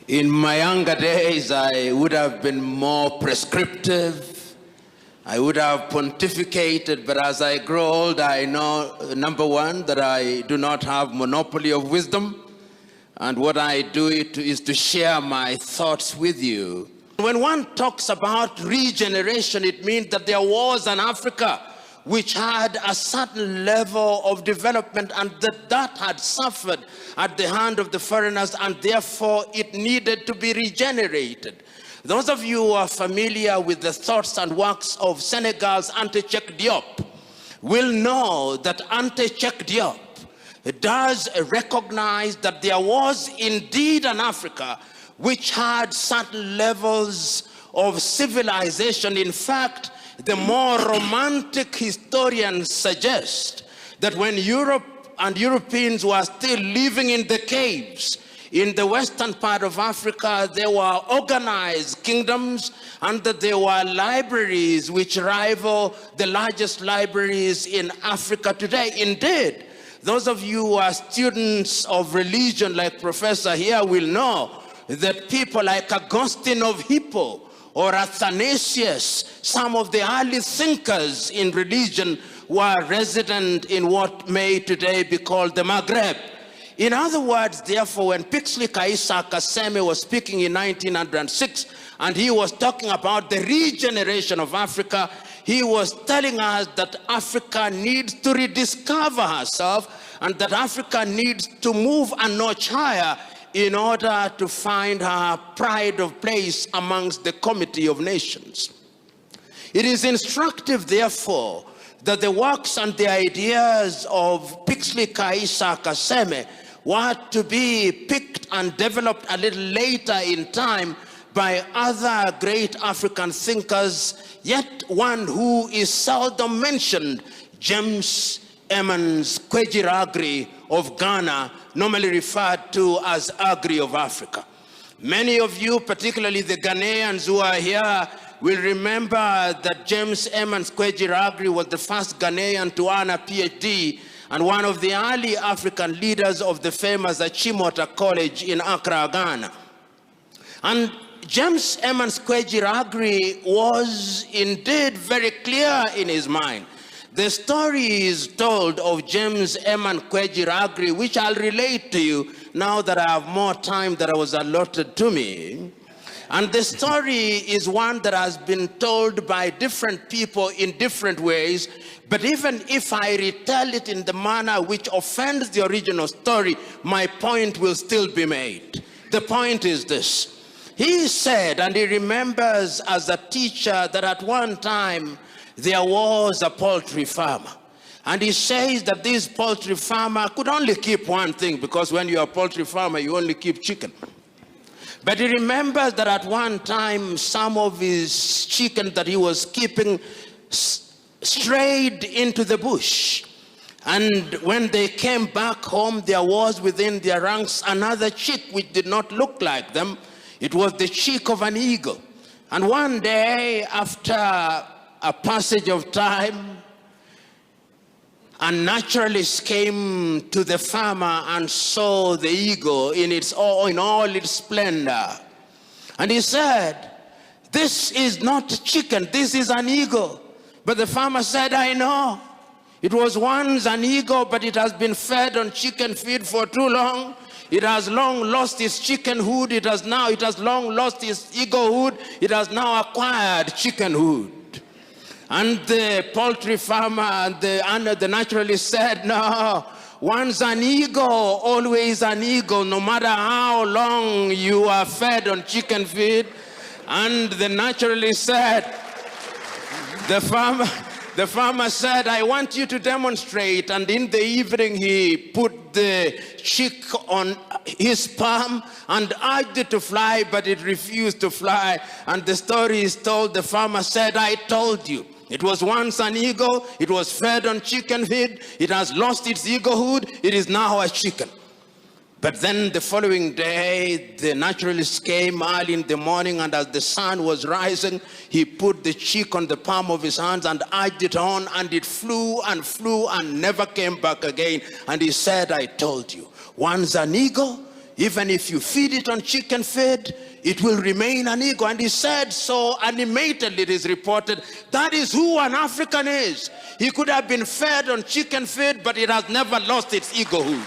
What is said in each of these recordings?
In my younger days, I would have been more prescriptive. I would have pontificated, but as I grow old, I know, number one, that I do not have monopoly of wisdom, and what I do is to share my thoughts with you. When one talks about regeneration, it means that there was an Africa which had a certain level of development, and that had suffered at the hand of the foreigners, and therefore it needed to be regenerated. Those of you who are familiar with the thoughts and works of Senegal's Anta Cheikh Diop will know that Anta Cheikh Diop does recognize that there was indeed an Africa which had certain levels of civilization. In fact, the more romantic historians suggest that when Europe and Europeans were still living in the caves in the western part of Africa, there were organized kingdoms and that there were libraries which rival the largest libraries in Africa today. Indeed, those of you who are students of religion like Professor here will know that people like Augustine of Hippo or Athanasius, some of the early thinkers in religion, were resident in what may today be called the Maghreb. In other words, therefore, when Pixley Kaisa Kaseme was speaking in 1906, and he was talking about the regeneration of Africa, he was telling us that Africa needs to rediscover herself, and that Africa needs to move a notch higher in order to find her pride of place amongst the community of nations. It is instructive, therefore, that the works and the ideas of Pixley Kaisa Kaseme were to be picked and developed a little later in time by other great African thinkers, yet one who is seldom mentioned, James Emmons Kwegyir of Ghana, normally referred to as Agri of Africa. Many of you, particularly the Ghanaians who are here, will remember that James Emmons Kwegyir was the first Ghanaian to earn a PhD and one of the early African leaders of the famous Achimota College in Accra, Ghana. And James Emmons Kwegyir was indeed very clear in his mind. The story is told of James Emmons Kwegyir, which I'll relate to you now that I have more time than was allotted to me. And the story is one that has been told by different people in different ways, but even if I retell it in the manner which offends the original story, my point will still be made. The point is this. He said, and he remembers as a teacher, that at one time there was a poultry farmer. And he says that this poultry farmer could only keep one thing, because when you're a poultry farmer, you only keep chicken. But he remembers that at one time, some of his chicken that he was keeping strayed into the bush. And when they came back home, there was within their ranks another chick which did not look like them. It was the chick of an eagle. And one day, after a passage of time, a naturalist came to the farmer and saw the eagle in all its splendor. And he said, "This is not chicken, this is an eagle." But the farmer said, "I know. It was once an eagle, but it has been fed on chicken feed for too long. It has long lost its chickenhood. It has long lost its eaglehood. It has now acquired chickenhood." And the poultry farmer and the naturalist said, "No, once an eagle, always an eagle, no matter how long you are fed on chicken feed." And the naturalist said, the farmer said, "I want you to demonstrate." And in the evening, he put the chick on his palm and urged it to fly, but it refused to fly. And the story is told, the farmer said, "I told you. It was once an eagle, it was fed on chicken feed, it has lost its eaglehood, it is now a chicken." But then the following day, the naturalist came early in the morning, and as the sun was rising, he put the chick on the palm of his hands and urged it on, and it flew and never came back again. And he said, "I told you, once an eagle, Even if you feed it on chicken feed, it will remain an ego. And he said so animatedly, it is reported, that is who an African is. He could have been fed on chicken feed, but it has never lost its egohood.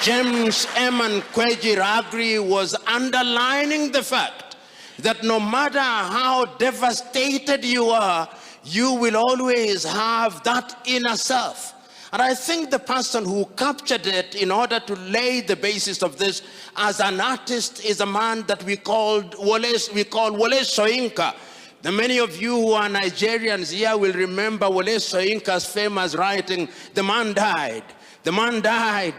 James M. Kweji Ragri was underlining the fact that no matter how devastated you are, you will always have that inner self. And I think the person who captured it in order to lay the basis of this as an artist is a man that we call Wole Soyinka. The many of you who are Nigerians here will remember Wole Soyinka's famous writing, "The man died, the man died,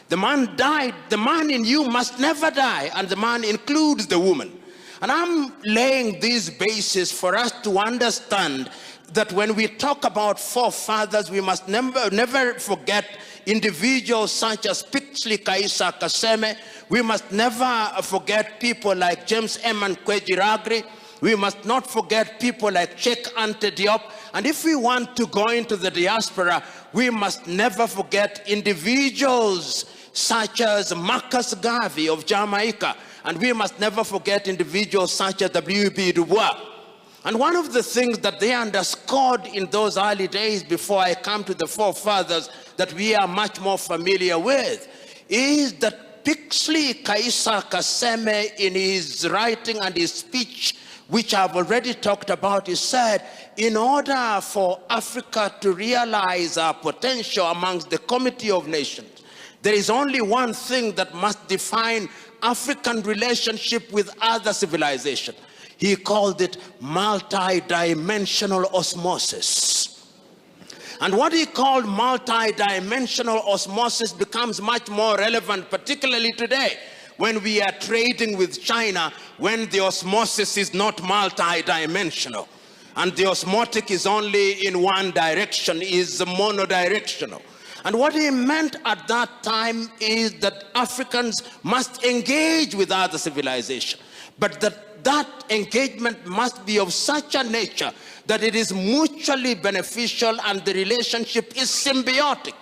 the man died, the man in you must never die," and the man includes the woman. And I'm laying this basis for us to understand that when we talk about forefathers, we must never forget individuals such as Pixley Kaisa Kaseme. We must never forget people like James M. Kweji Ragri. We must not forget people like Cheikh Anta Diop. And if we want to go into the diaspora, we must never forget individuals such as Marcus Garvey of Jamaica. And we must never forget individuals such as W.B. Du Bois. And one of the things that they underscored in those early days before I come to the forefathers that we are much more familiar with is that Pixley Kaisa Kaseme, in his writing and his speech, which I've already talked about, he said, in order for Africa to realize our potential amongst the Committee of Nations, there is only one thing that must define African relationship with other civilizations. He called it multi-dimensional osmosis. And what he called multi-dimensional osmosis becomes much more relevant, particularly today, when we are trading with China, when the osmosis is not multi-dimensional. And the osmotic is only in one direction, is monodirectional. And what he meant at that time is that Africans must engage with other civilizations, but that engagement must be of such a nature that it is mutually beneficial and the relationship is symbiotic.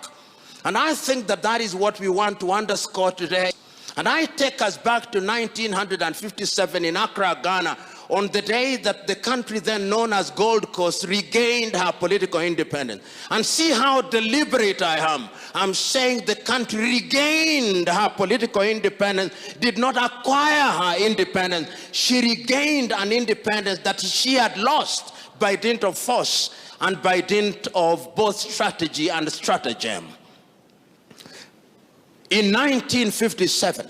And I think that that is what we want to underscore today. And I take us back to 1957 in Accra, Ghana, on the day that the country then known as Gold Coast regained her political independence. And see how deliberate I am. I'm saying the country regained her political independence, did not acquire her independence. She regained an independence that she had lost by dint of force and by dint of both strategy and stratagem. In 1957,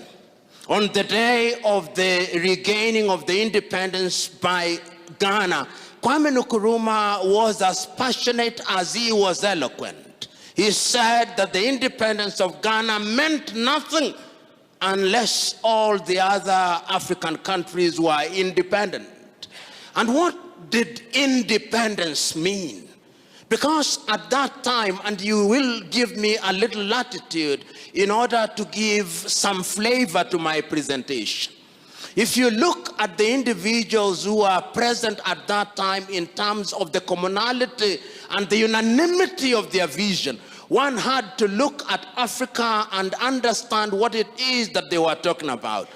on the day of the regaining of the independence by Ghana, Kwame Nkrumah was as passionate as he was eloquent. He said that the independence of Ghana meant nothing unless all the other African countries were independent. And what did independence mean? Because at that time, and you will give me a little latitude in order to give some flavor to my presentation. If you look at the individuals who are present at that time in terms of the commonality and the unanimity of their vision, one had to look at Africa and understand what it is that they were talking about.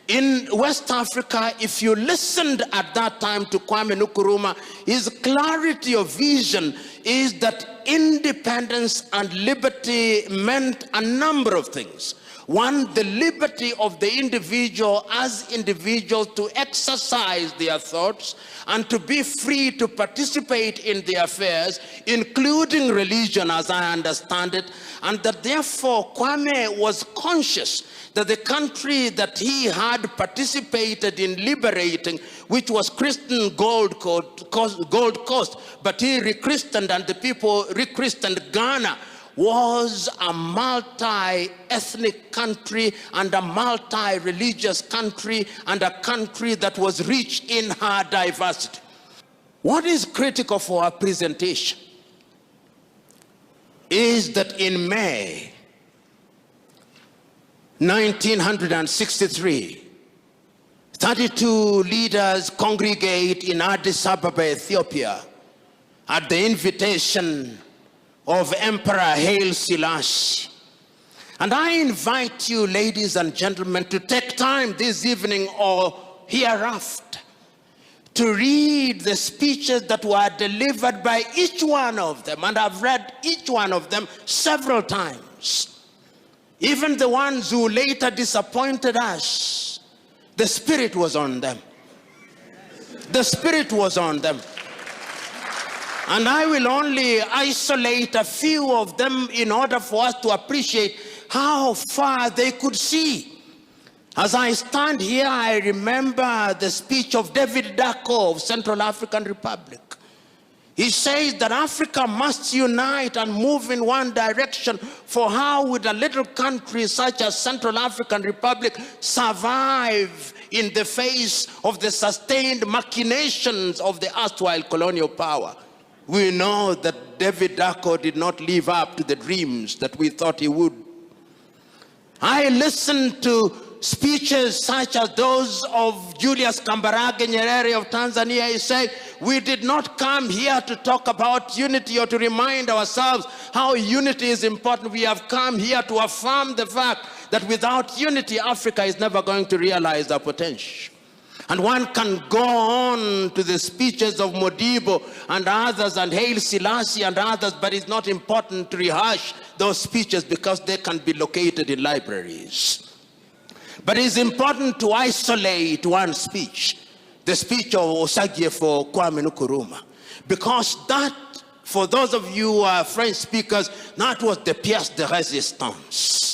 In West Africa, if you listened at that time to Kwame Nkrumah, his clarity of vision is that independence and liberty meant a number of things. One, the liberty of the individual as individuals to exercise their thoughts and to be free to participate in their affairs, including religion as I understand it, and that therefore Kwame was conscious that the country that he had participated in liberating, which was Christian Gold Coast, but he rechristened and the people rechristened Ghana, was a multi-ethnic country and a multi-religious country and a country that was rich in her diversity. What is critical for our presentation is that in May 1963, 32 leaders congregate in Addis Ababa, Ethiopia, at the invitation of Emperor Haile Selassie. And I invite you, ladies and gentlemen, to take time this evening or hereafter to read the speeches that were delivered by each one of them. And I've read each one of them several times. Even the ones who later disappointed us, the Spirit was on them. The Spirit was on them. And I will only isolate a few of them in order for us to appreciate how far they could see. As I stand here, I remember the speech of David Dacko of Central African Republic. He says that Africa must unite and move in one direction, for how would a little country such as Central African Republic survive in the face of the sustained machinations of the erstwhile colonial power? We know that David Dacko did not live up to the dreams that we thought he would. I listened to speeches such as those of Julius Kambarage Nyerere of Tanzania. He said, we did not come here to talk about unity or to remind ourselves how unity is important. We have come here to affirm the fact that without unity, Africa is never going to realize their potential. And one can go on to the speeches of Modibo and others and Haile Selassie and others, but it's not important to rehash those speeches because they can be located in libraries. But it's important to isolate one speech, the speech of Osagyefo Kwame Nkrumah, because that, for those of you who are French speakers, that was the pièce de résistance.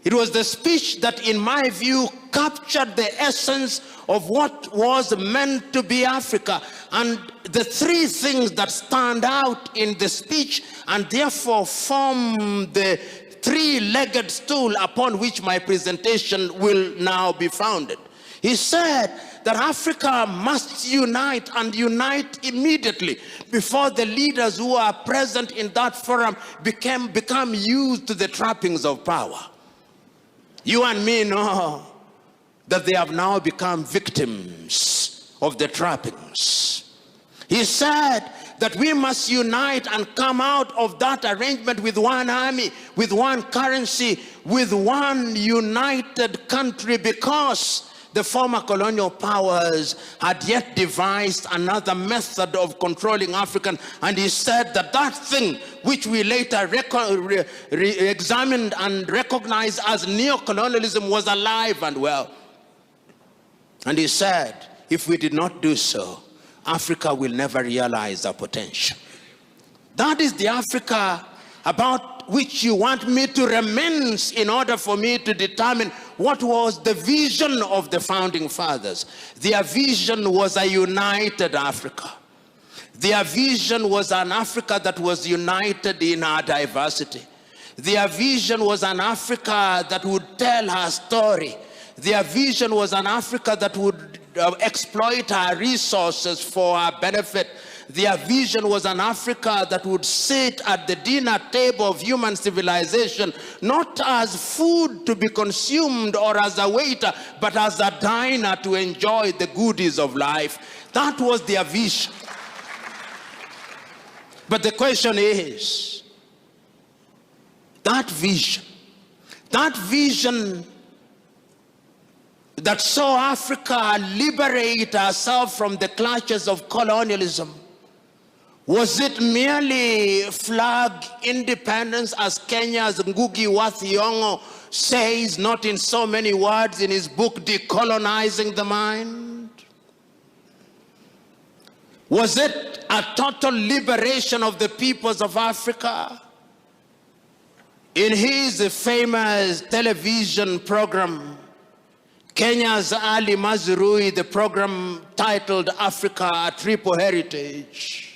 It was the speech that, in my view, captured the essence of what was meant to be Africa. And the three things that stand out in the speech and therefore form the three-legged stool upon which my presentation will now be founded. He said that Africa must unite, and unite immediately, before the leaders who are present in that forum become used to the trappings of power. You and me know that they have now become victims of the trappings. He said that we must unite and come out of that arrangement with one army, with one currency, with one united country, because the former colonial powers had yet devised another method of controlling African. And he said that that thing which we later examined and recognized as neocolonialism was alive and well. And he said, if we did not do so, Africa will never realize our potential. That is the Africa about which you want me to reminisce in order for me to determine what was the vision of the founding fathers. Their vision was a united Africa. Their vision was an Africa that was united in our diversity. Their vision was an Africa that would tell her story. Their vision was an Africa that would exploit our resources for our benefit. Their vision was an Africa that would sit at the dinner table of human civilization, not as food to be consumed or as a waiter, but as a diner to enjoy the goodies of life. That was their vision. But the question is, that vision that saw Africa liberate herself from the clutches of colonialism, was it merely flag independence, as Kenya's Ngugi wa Thiong'o says, not in so many words, in his book, Decolonizing the Mind? Was it a total liberation of the peoples of Africa? In his famous television program, Kenya's Ali Mazrui, the program titled Africa, a Triple Heritage,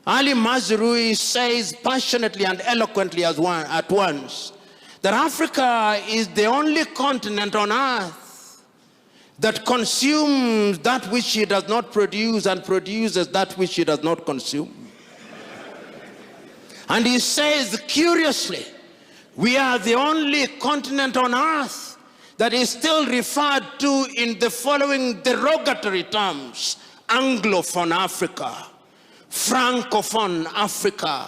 Ali Mazrui says passionately and eloquently at once that Africa is the only continent on earth that consumes that which it does not produce and produces that which it does not consume. And he says, curiously, we are the only continent on earth that is still referred to in the following derogatory terms: Anglophone Africa, Francophone Africa,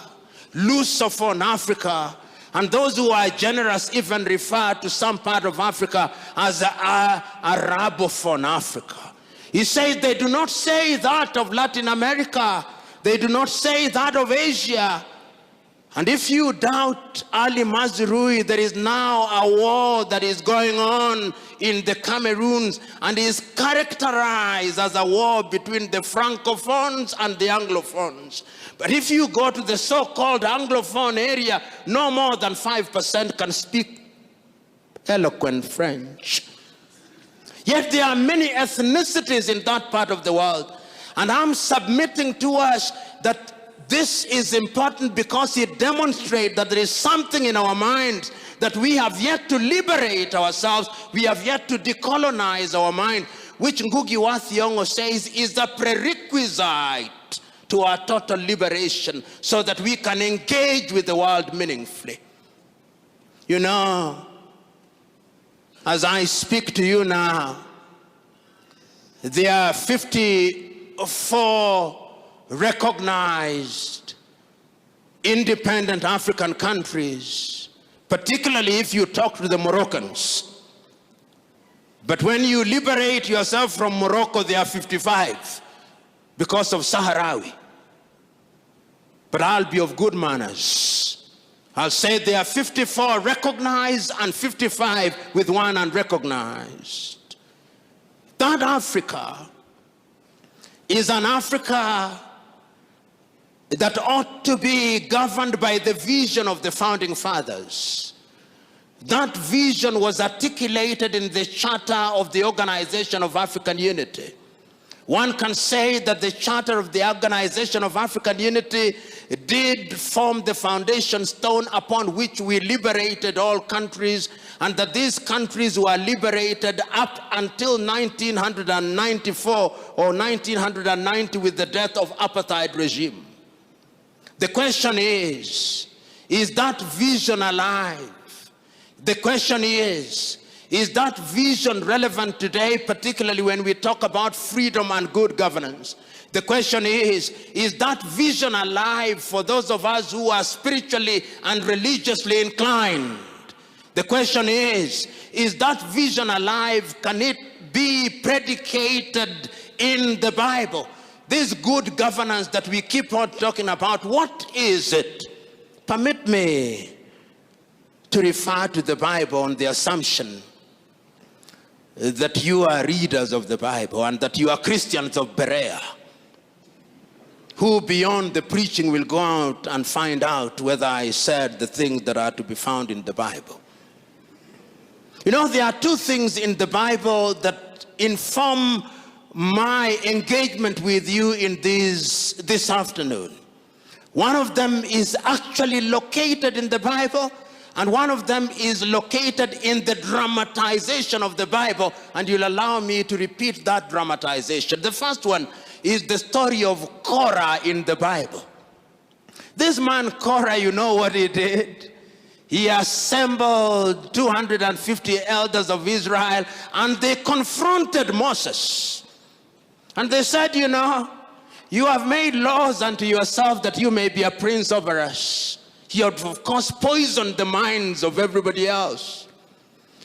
Lusophone Africa, And those who are generous even refer to some part of Africa as Arabophone Africa. He says they do not say that of Latin America. They do not say that of Asia. And if you doubt Ali Mazrui, there is now a war that is going on in the Cameroons and is characterized as a war between the Francophones and the Anglophones. But if you go to the so-called Anglophone area, no more than 5% can speak eloquent French. Yet there are many ethnicities in that part of the world. And I'm submitting to us that this is important because it demonstrates that there is something in our minds that we have yet to liberate ourselves. We have yet to decolonize our mind, which Ngugi wa Thiong'o says is the prerequisite to our total liberation so that we can engage with the world meaningfully. You know, as I speak to you now, there are 54 recognized independent African countries, particularly if you talk to the Moroccans. But when you liberate yourself from Morocco, there are 55 because of Sahrawi. But I'll be of good manners. I'll say there are 54 recognized and 55 with one unrecognized. That Africa is an Africa that ought to be governed by the vision of the founding fathers. That vision was articulated in the Charter of the Organization of African Unity. One can say that the Charter of the Organization of African Unity did form the foundation stone upon which we liberated all countries, and that these countries were liberated up until 1994 or 1990 with the death of apartheid regime. The question is that vision alive? The question is that vision relevant today, particularly when we talk about freedom and good governance? The question is that vision alive for those of us who are spiritually and religiously inclined? The question is that vision alive? Can it be predicated in the Bible? This good governance that we keep on talking about, what is it? Permit me to refer to the Bible on the assumption that you are readers of the Bible and that you are Christians of Berea, who beyond the preaching will go out and find out whether I said the things that are to be found in the Bible. You know, there are two things in the Bible that inform my engagement with you in this afternoon. One of them is actually located in the Bible, and one of them is located in the dramatization of the Bible, and you'll allow me to repeat that dramatization. The first one is the story of Korah in the Bible. This man Korah, you know what he did? He assembled 250 elders of Israel, and they confronted Moses. And they said, you know, you have made laws unto yourself that you may be a prince over us. He had, of course, poisoned the minds of everybody else.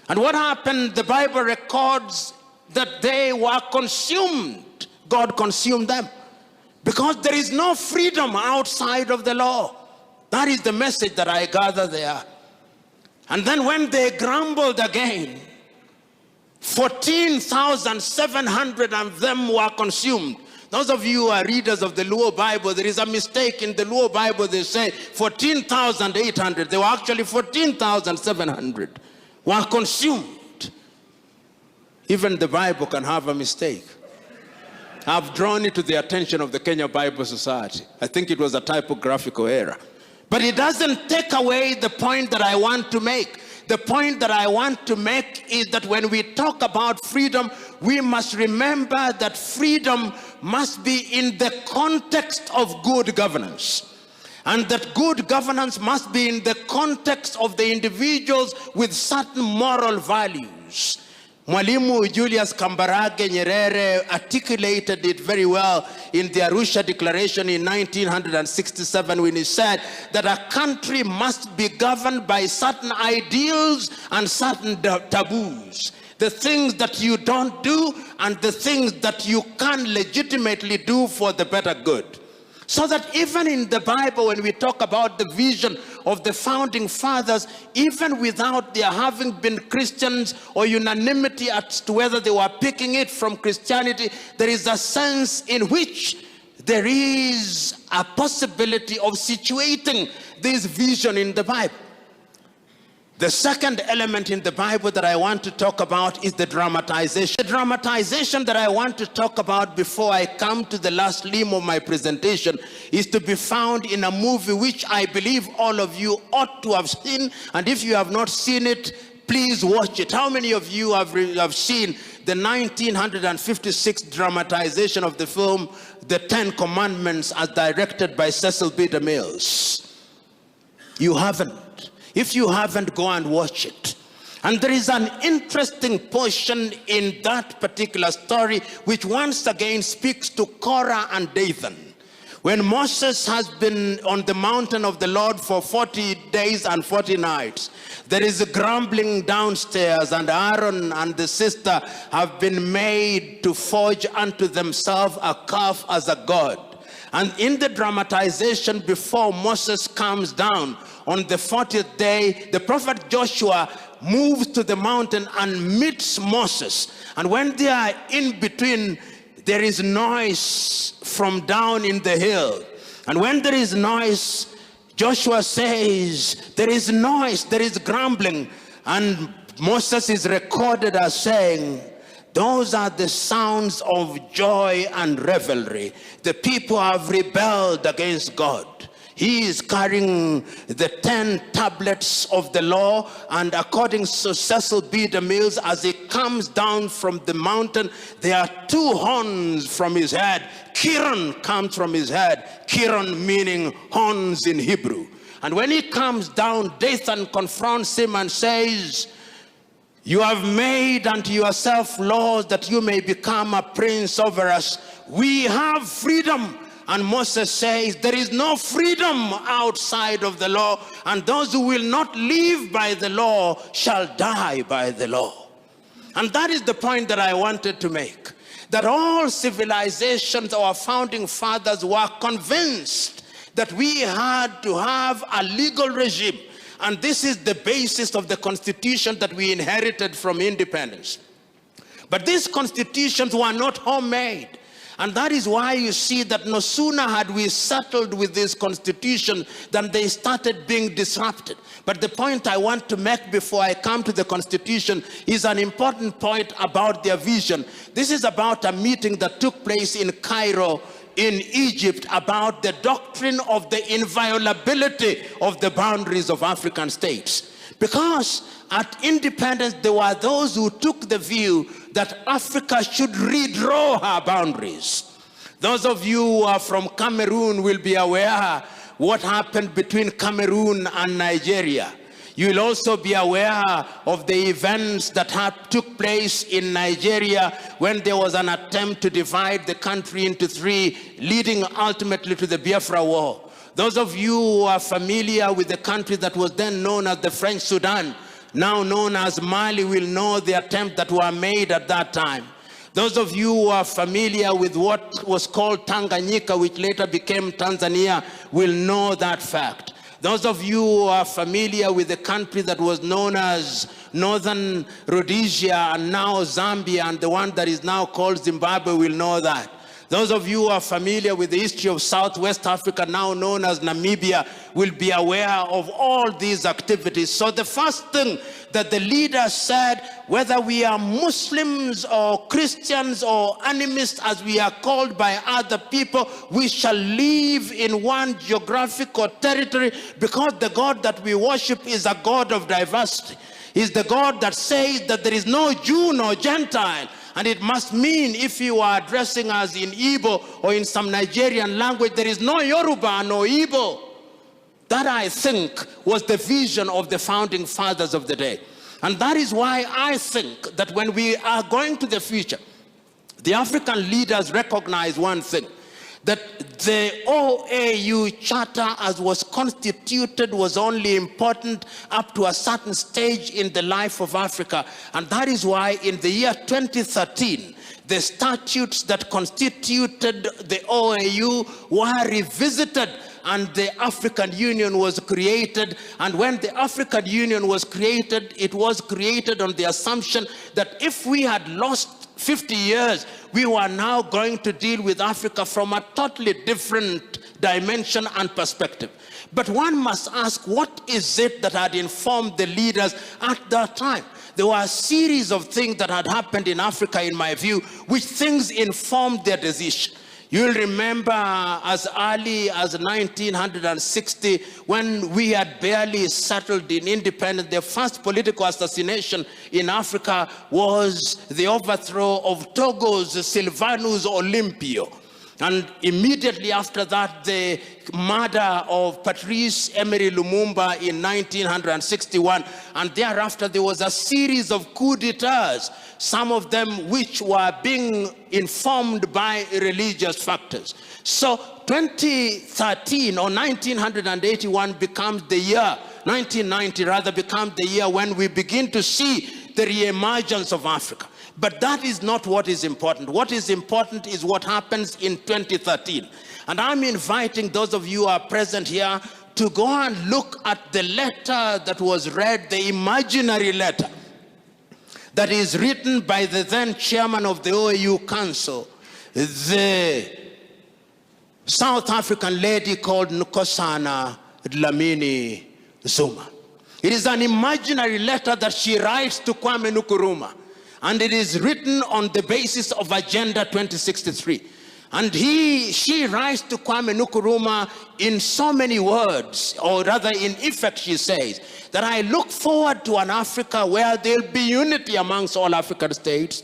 And what happened? The Bible records that they were consumed. God consumed them. Because there is no freedom outside of the law. That is the message that I gather there. And then when they grumbled again, 14,700 of them were consumed. Those of you who are readers of the Luo Bible, there is a mistake in the Luo Bible. They say 14,800. They were actually 14,700 were consumed. Even the Bible can have a mistake. I've drawn it to the attention of the Kenya Bible Society. I think it was a typographical error. But it doesn't take away the point that I want to make. The point that I want to make is that when we talk about freedom, we must remember that freedom must be in the context of good governance. And that good governance must be in the context of the individuals with certain moral values. Mwalimu Julius Kambarage Nyerere articulated it very well in the Arusha Declaration in 1967 when he said that a country must be governed by certain ideals and certain taboos. The things that you don't do and the things that you can legitimately do for the better good. So that even in the Bible, when we talk about the vision of the founding fathers, even without their having been Christians or unanimity as to whether they were picking it from Christianity, there is a sense in which there is a possibility of situating this vision in the Bible. The second element in the Bible that I want to talk about is the dramatization. The dramatization that I want to talk about before I come to the last limb of my presentation is to be found in a movie which I believe all of you ought to have seen. And if you have not seen it, please watch it. How many of you have seen the 1956 dramatization of the film The Ten Commandments as directed by Cecil B. DeMille? You haven't. If you haven't, go and watch it. And there is an interesting portion in that particular story which once again speaks to Korah and Dathan. When Moses has been on the mountain of the Lord for 40 days and 40 nights, there is a grumbling downstairs, and Aaron and the sister have been made to forge unto themselves a calf as a god. And in the dramatization, before Moses comes down on the 40th day, the prophet Joshua moves to the mountain and meets Moses. And when they are in between, there is noise from down in the hill. And when there is noise, Joshua says, there is noise, there is grumbling. And Moses is recorded as saying, those are the sounds of joy and revelry. The people have rebelled against God. He is carrying the 10 tablets of the law, and according to Cecil B. DeMille, as he comes down from the mountain, there are 2 horns from his head. Kiran comes from his head. Kiran meaning horns in Hebrew. And when he comes down, Dathan confronts him and says, you have made unto yourself laws that you may become a prince over us. We have freedom. And Moses says, there is no freedom outside of the law, and those who will not live by the law shall die by the law. And that is the point that I wanted to make. That all civilizations, our founding fathers were convinced that we had to have a legal regime. And this is the basis of the constitution that we inherited from independence. But these constitutions were not homemade. And that is why you see that no sooner had we settled with this constitution than they started being disrupted. But the point I want to make before I come to the constitution is an important point about their vision. This is about a meeting that took place in Cairo, in Egypt, about the doctrine of the inviolability of the boundaries of African states. Because at independence, there were those who took the view that Africa should redraw her boundaries. Those of you who are from Cameroon will be aware what happened between Cameroon and Nigeria. You will also be aware of the events that took place in Nigeria when there was an attempt to divide the country into 3, leading ultimately to the Biafra War. Those of you who are familiar with the country that was then known as the French Sudan, now known as Mali, will know the attempt that were made at that time. Those of you who are familiar with what was called Tanganyika, which later became Tanzania, will know that fact. Those of you who are familiar with the country that was known as Northern Rhodesia and now Zambia, and the one that is now called Zimbabwe, will know that. Those of you who are familiar with the history of Southwest Africa, now known as Namibia, will be aware of all these activities. So the first thing that the leader said, whether we are Muslims or Christians or animists, as we are called by other people, we shall live in one geographical territory, because the God that we worship is a God of diversity. He's the God that says that there is no Jew nor Gentile. And it must mean, if you are addressing us in Igbo or in some Nigerian language, there is no Yoruba, no Igbo. That, I think, was the vision of the founding fathers of the day. And that is why I think that when we are going to the future, the African leaders recognize one thing, that the OAU Charter as was constituted was only important up to a certain stage in the life of Africa. And that is why in the year 2013, the statutes that constituted the OAU were revisited and the African Union was created. And when the African Union was created, it was created on the assumption that if we had lost 50 years, we were now going to deal with Africa from a totally different dimension and perspective. But one must ask, what is it that had informed the leaders at that time? There were a series of things that had happened in Africa, in my view, which things informed their decision. You'll remember as early as 1960, when we had barely settled in independence, the first political assassination in Africa was the overthrow of Togo's Sylvanus Olympio. And immediately after that, the murder of Patrice Emery Lumumba in 1961. And thereafter, there was a series of coups d'etats, some of them which were being informed by religious factors. So 2013 or 1981 becomes the year, 1990 rather, becomes the year when we begin to see the re-emergence of Africa. But that is not what is important. What is important is what happens in 2013. And I'm inviting those of you who are present here to go and look at the letter that was read, the imaginary letter that is written by the then chairman of the OAU Council, the South African lady called Nkosana Dlamini Zuma. It is an imaginary letter that she writes to Kwame Nkrumah. And it is written on the basis of Agenda 2063. And she writes to Kwame Nkrumah in so many words, or rather in effect she says, that I look forward to an Africa where there'll be unity amongst all African states.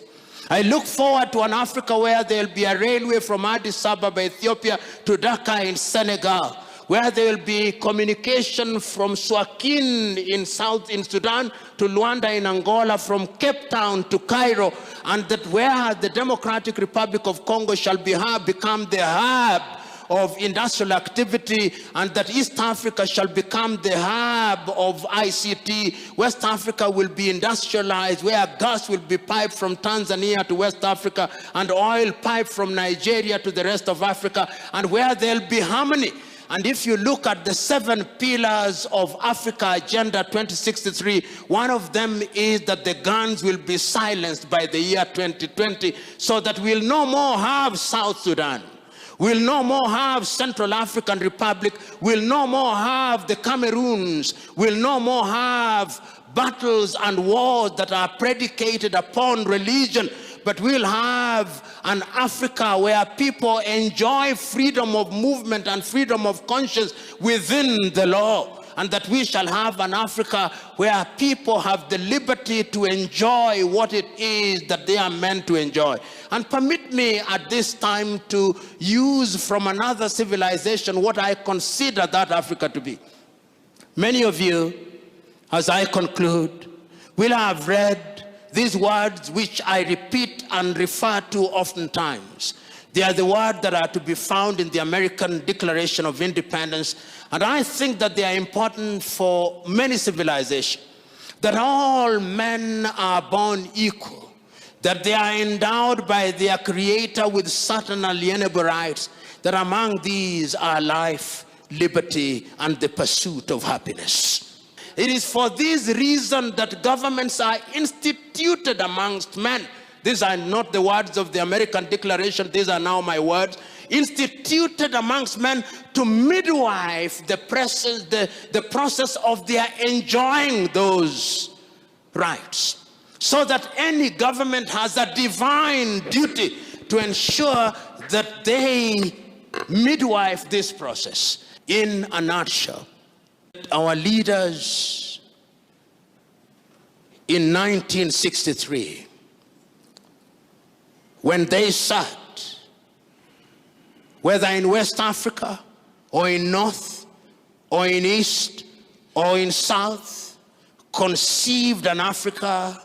I look forward to an Africa where there'll be a railway from Addis Ababa, Ethiopia, to Dakar in Senegal, where there will be communication from Suakin in Sudan to Luanda in Angola, from Cape Town to Cairo, and that where the Democratic Republic of Congo shall become the hub of industrial activity, and that East Africa shall become the hub of ICT. West Africa will be industrialized, where gas will be piped from Tanzania to West Africa, and oil piped from Nigeria to the rest of Africa, and where there'll be harmony. And if you look at the 7 pillars of Africa Agenda 2063, one of them is that the guns will be silenced by the year 2020, so that we'll no more have South Sudan. We'll no more have Central African Republic. We'll no more have the Cameroons. We'll no more have battles and wars that are predicated upon religion. But we'll have an Africa where people enjoy freedom of movement and freedom of conscience within the law. And that we shall have an Africa where people have the liberty to enjoy what it is that they are meant to enjoy. And permit me at this time to use from another civilization what I consider that Africa to be. Many of you, as I conclude, will have read these words which I repeat and refer to oftentimes. They are the words that are to be found in the American Declaration of Independence. And I think that they are important for many civilizations. That all men are born equal. That they are endowed by their Creator with certain alienable rights. That among these are life, liberty, and the pursuit of happiness. It is for this reason that governments are instituted amongst men. These are not the words of the American Declaration. These are now my words. Instituted amongst men to midwife the process of their enjoying those rights. So that any government has a divine duty to ensure that they midwife this process. In a nutshell, our leaders in 1963, when they sat, whether in West Africa or in North or in East or in South, conceived an Africa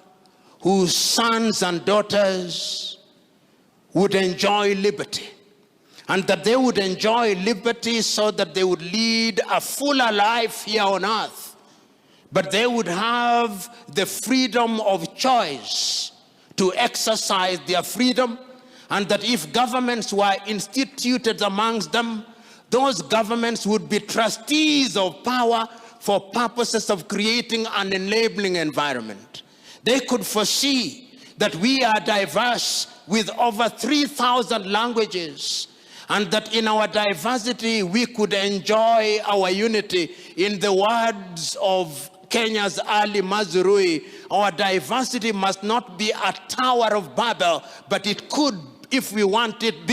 whose sons and daughters would enjoy liberty, and that they would enjoy liberty so that they would lead a fuller life here on earth, but they would have the freedom of choice to exercise their freedom, and that if governments were instituted amongst them, those governments would be trustees of power for purposes of creating an enabling environment. They could foresee that we are diverse with over 3,000 languages, and that in our diversity we could enjoy our unity. In the words of Kenya's Ali Mazrui, our diversity must not be a Tower of Babel, but it could, if we want it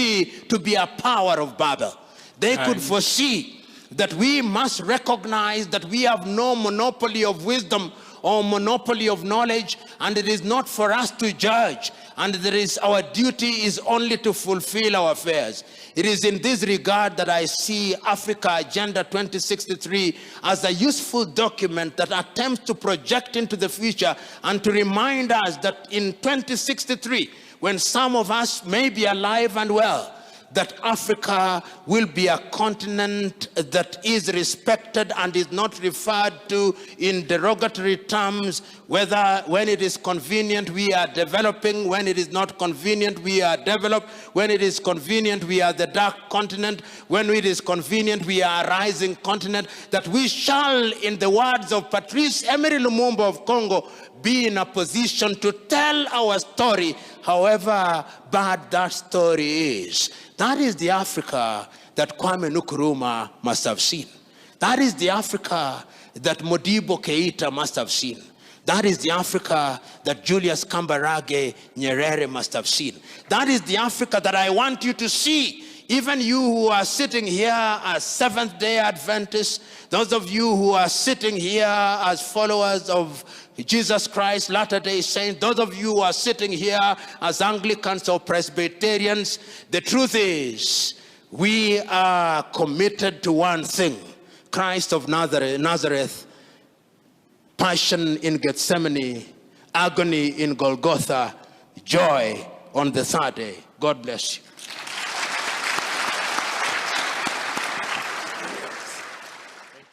to be a Power of Babel. They could foresee that we must recognize that we have no monopoly of wisdom or monopoly of knowledge, and it is not for us to judge, and our duty is only to fulfill our affairs. It is in this regard that I see Africa Agenda 2063 as a useful document that attempts to project into the future and to remind us that in 2063, when some of us may be alive and well, that Africa will be a continent that is respected and is not referred to in derogatory terms, whether when it is convenient we are developing, when it is not convenient we are developed, when it is convenient we are the dark continent, when it is convenient we are a rising continent, that we shall, in the words of Patrice Emery Lumumba of Congo, be in a position to tell our story, however bad that story is. That is the Africa that Kwame Nkrumah must have seen. That is the Africa that Modibo Keita must have seen. That is the Africa that Julius Kambarage Nyerere must have seen. That is the Africa that I want you to see. Even you who are sitting here as Seventh-day Adventists, those of you who are sitting here as followers of Jesus Christ, Latter-day Saints, those of you who are sitting here as Anglicans or Presbyterians, the truth is, we are committed to one thing: Christ of Nazareth, passion in Gethsemane, agony in Golgotha, joy on the third day. God bless you.